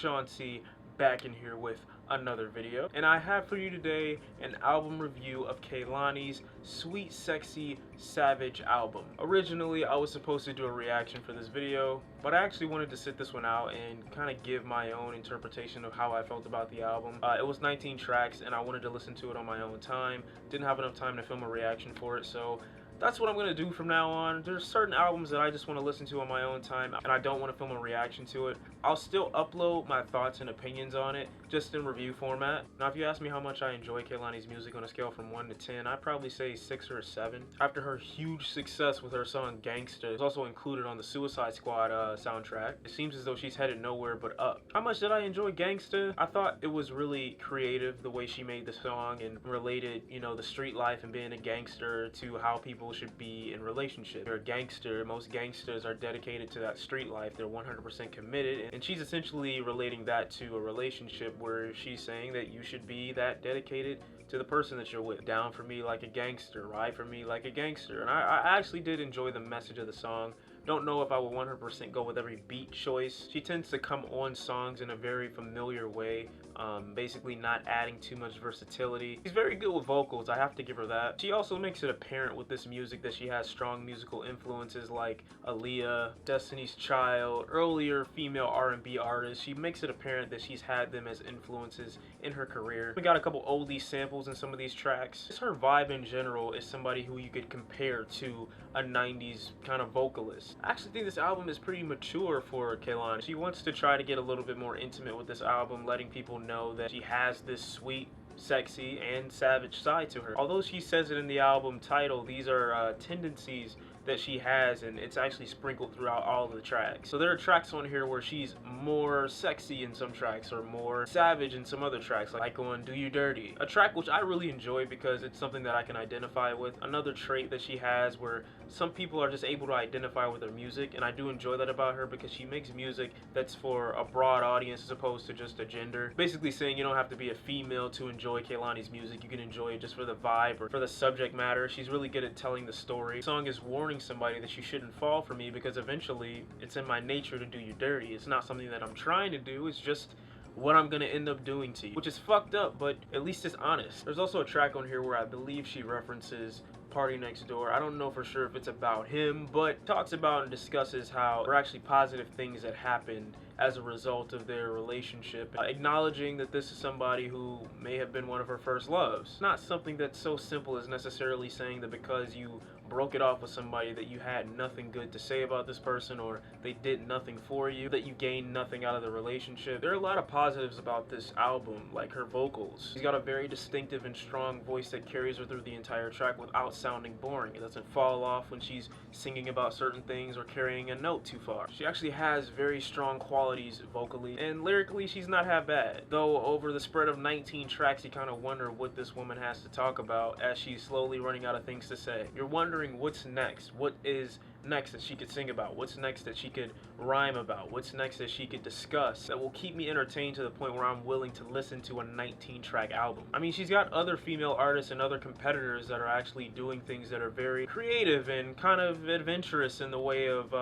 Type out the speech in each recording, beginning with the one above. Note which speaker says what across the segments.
Speaker 1: Shawn back in here with another video, and I have for you today an album review of Kehlani's Sweet Sexy Savage album. Originally I was supposed to do a reaction for this video, but I actually wanted to sit this one out and kind of give my own interpretation of how I felt about the album. It was 19 tracks and I wanted to listen to it on my own time. Didn't have enough time to film a reaction for it, so that's what I'm going to do from now on. There's certain albums that I just want to listen to on my own time and I don't want to film a reaction to it. I'll still upload my thoughts and opinions on it, just in review format. Now if you ask me how much I enjoy Kehlani's music on a scale from 1 to 10, I'd probably say 6 or a 7. After her huge success with her song Gangsta, it's also included on the Suicide Squad soundtrack. It seems as though she's headed nowhere but up. How much did I enjoy Gangsta? I thought it was really creative the way she made the song and related, you know, the street life and being a gangster to how people should be in relationships. You're a gangster. Most gangsters are dedicated to that street life. They're 100% committed, and she's essentially relating that to a relationship where she's saying that you should be that dedicated to the person that you're with. Down for me like a gangster, ride for me like a gangster. And I actually did enjoy the message of the song. Don't know if I would 100% go with every beat choice. She tends to come on songs in a very familiar way, basically not adding too much versatility. She's very good with vocals, I have to give her that. She also makes it apparent with this music that she has strong musical influences like Aaliyah, Destiny's Child, earlier female R&B artists. She makes it apparent that she's had them as influences in her career. We got a couple oldie samples in some of these tracks. Just her vibe in general is somebody who you could compare to a 90s kind of vocalist. I actually think this album is pretty mature for Kehlani. She wants to try to get a little bit more intimate with this album, letting people know that she has this sweet, sexy, and savage side to her. Although she says it in the album title, these are tendencies that she has, and it's actually sprinkled throughout all of the tracks. So there are tracks on here where she's more sexy in some tracks or more savage in some other tracks, like on Do You Dirty, a track which I really enjoy because it's something that I can identify with. Another trait that she has where some people are just able to identify with her music, and I do enjoy that about her because she makes music that's for a broad audience as opposed to just a gender. Basically saying you don't have to be a female to enjoy Kehlani's music. You can enjoy it just for the vibe or for the subject matter. She's really good at telling the story. The song is warning somebody that you shouldn't fall for me because eventually it's in my nature to do you dirty. It's not something that I'm trying to do, it's just what I'm gonna end up doing to you, which is fucked up, but at least it's honest. There's also a track on here where I believe she references Party Next Door. I don't know for sure if it's about him, but talks about and discusses how there are actually positive things that happened as a result of their relationship, acknowledging that this is somebody who may have been one of her first loves. Not something that's so simple as necessarily saying that because you broke it off with somebody that you had nothing good to say about this person or they did nothing for you, that you gained nothing out of the relationship. There are a lot of positives about this album, like her vocals. She's got a very distinctive and strong voice that carries her through the entire track without sounding boring. It doesn't fall off when she's singing about certain things or carrying a note too far. She actually has very strong qualities vocally, and lyrically she's not half bad. Though over the spread of 19 tracks you kind of wonder what this woman has to talk about as she's slowly running out of things to say. You're wondering what's next. What is next that she could sing about? What's next that she could rhyme about? What's next that she could discuss that will keep me entertained to the point where I'm willing to listen to a 19-track album? I mean, she's got other female artists and other competitors that are actually doing things that are very creative and kind of adventurous in the way of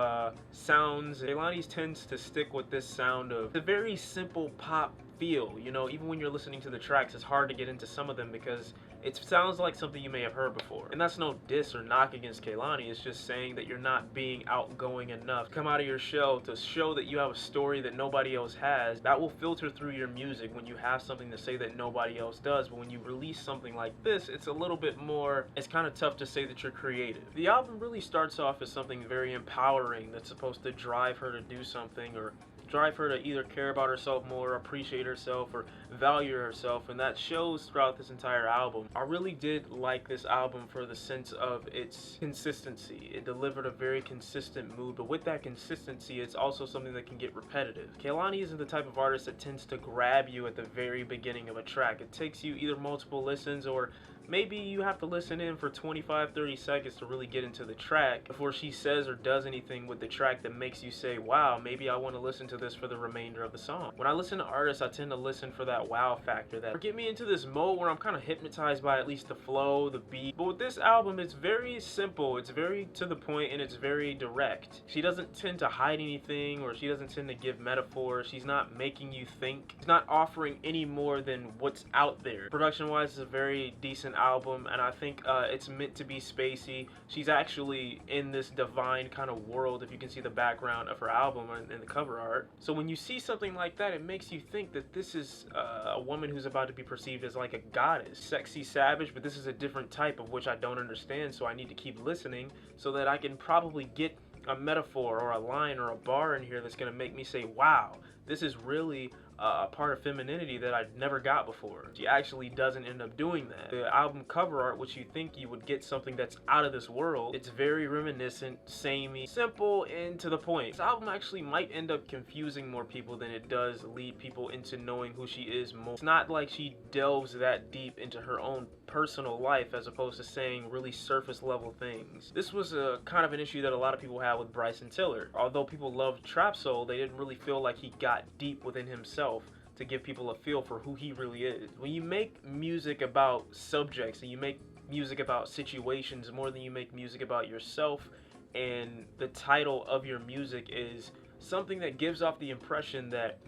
Speaker 1: sounds. Kehlani tends to stick with this sound of the very simple pop feel. You know, even when you're listening to the tracks, it's hard to get into some of them because it sounds like something you may have heard before. And that's no diss or knock against Kehlani. It's just saying that you're not being outgoing enough. Come out of your shell to show that you have a story that nobody else has. That will filter through your music when you have something to say that nobody else does. But when you release something like this, it's a little bit more, it's kind of tough to say that you're creative. The album really starts off as something very empowering that's supposed to drive her to do something or drive her to either care about herself more, appreciate herself, or value herself, and that shows throughout this entire album. I really did like this album for the sense of its consistency. It delivered a very consistent mood, but with that consistency, it's also something that can get repetitive. Kehlani isn't the type of artist that tends to grab you at the very beginning of a track. It takes you either multiple listens or maybe you have to listen in for 25-30 seconds to really get into the track before she says or does anything with the track that makes you say, wow, maybe I want to listen to this for the remainder of the song. When I listen to artists, I tend to listen for that wow factor, that get me into this mode where I'm kind of hypnotized by at least the flow, the beat. But with this album, it's very simple, it's very to the point, and it's very direct. She doesn't tend to hide anything, or she doesn't tend to give metaphors. She's not making you think. She's not offering any more than what's out there. Production wise, it's a very decent album, and I think it's meant to be spacey. She's actually in this divine kind of world, if you can see the background of her album and the cover art. So when you see something like that, it makes you think that this is a woman who's about to be perceived as like a goddess. Sexy Savage, but this is a different type of which I don't understand, so I need to keep listening so that I can probably get a metaphor or a line or a bar in here that's going to make me say, wow, this is really a part of femininity that I never got before. She actually doesn't end up doing that. The album cover art, which you think you would get something that's out of this world, it's very reminiscent, samey, simple, and to the point. This album actually might end up confusing more people than it does lead people into knowing who she is more. It's not like she delves that deep into her own personal life as opposed to saying really surface level things. This was a kind of an issue that a lot of people had with Bryson Tiller. Although people loved Trap Soul, they didn't really feel like he got deep within himself to give people a feel for who he really is. When you make music about subjects and you make music about situations more than you make music about yourself, and the title of your music is something that gives off the impression that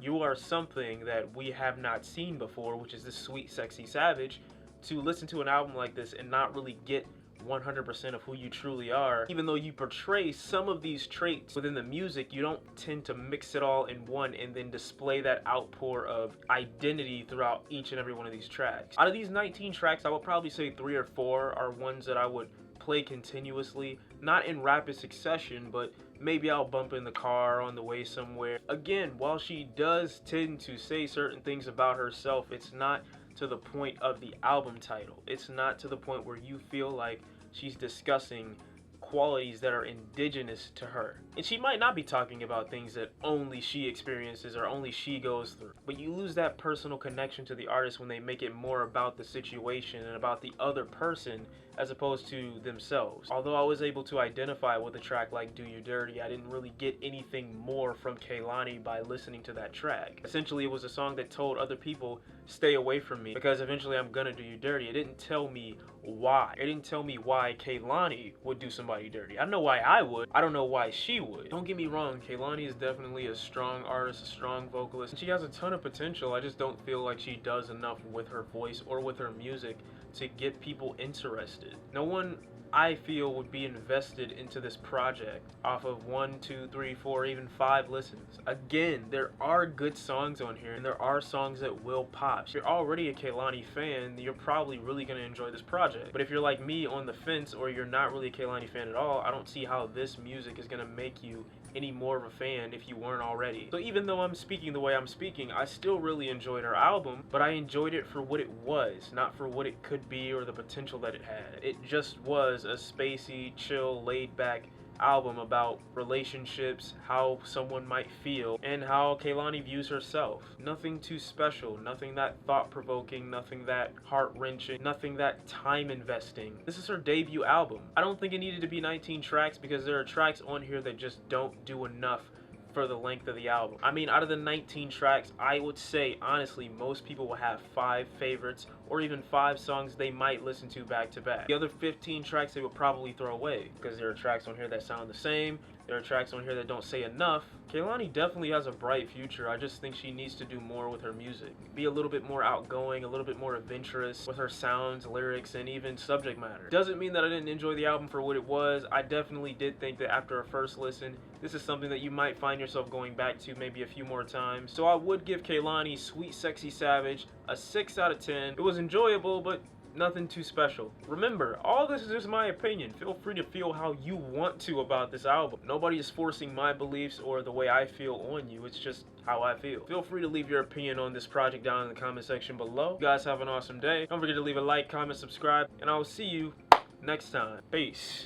Speaker 1: you are something that we have not seen before, which is this sweet, sexy savage, to listen to an album like this and not really get 100% of who you truly are, even though you portray some of these traits within the music, you don't tend to mix it all in one and then display that outpour of identity throughout each and every one of these tracks. Out of these 19 tracks, I would probably say 3 or 4 are ones that I would play continuously, not in rapid succession, but maybe I'll bump in the car on the way somewhere. Again, while she does tend to say certain things about herself, it's not to the point of the album title. It's not to the point where you feel like she's discussing qualities that are indigenous to her. And she might not be talking about things that only she experiences or only she goes through. But you lose that personal connection to the artist when they make it more about the situation and about the other person as opposed to themselves. Although I was able to identify with a track like Do You Dirty, I didn't really get anything more from Kehlani by listening to that track. Essentially, it was a song that told other people, stay away from me because eventually I'm gonna do you dirty. It didn't tell me why. It didn't tell me why Kehlani would do somebody dirty. I know why I would. I don't know why she would. Don't get me wrong, Kehlani is definitely a strong artist, a strong vocalist. She has a ton of potential. I just don't feel like she does enough with her voice or with her music to get people interested. No one, I feel, would be invested into this project off of 1, 2, 3, 4, even 5 listens. Again, there are good songs on here and there are songs that will pop. If you're already a Kehlani fan, you're probably really going to enjoy this project. But if you're like me on the fence or you're not really a Kehlani fan at all, I don't see how this music is going to make you any more of a fan if you weren't already. So even though I'm speaking the way I'm speaking, I still really enjoyed her album, but I enjoyed it for what it was, not for what it could be or the potential that it had. It just was a spacey, chill, laid back album about relationships, how someone might feel, and how Kehlani views herself. Nothing too special, nothing that thought-provoking, nothing that heart-wrenching, nothing that time-investing. This is her debut album. I don't think it needed to be 19 tracks because there are tracks on here that just don't do enough for the length of the album. I mean, out of the 19 tracks, I would say, honestly, most people will have 5 favorites or even 5 songs they might listen to back to back. The other 15 tracks they would probably throw away because there are tracks on here that sound the same. There are tracks on here that don't say enough. Kehlani definitely has a bright future. I just think she needs to do more with her music. Be a little bit more outgoing, a little bit more adventurous with her sounds, lyrics, and even subject matter. Doesn't mean that I didn't enjoy the album for what it was. I definitely did think that after a first listen, this is something that you might find yourself going back to maybe a few more times. So I would give Kehlani Sweet Sexy Savage a 6 out of 10. It was enjoyable, but nothing too special. Remember, all this is just my opinion. Feel free to feel how you want to about this album. Nobody is forcing my beliefs or the way I feel on you. It's just how I feel. Feel free to leave your opinion on this project down in the comment section below. You guys have an awesome day. Don't forget to leave a like, comment, subscribe, and I will see you next time. Peace.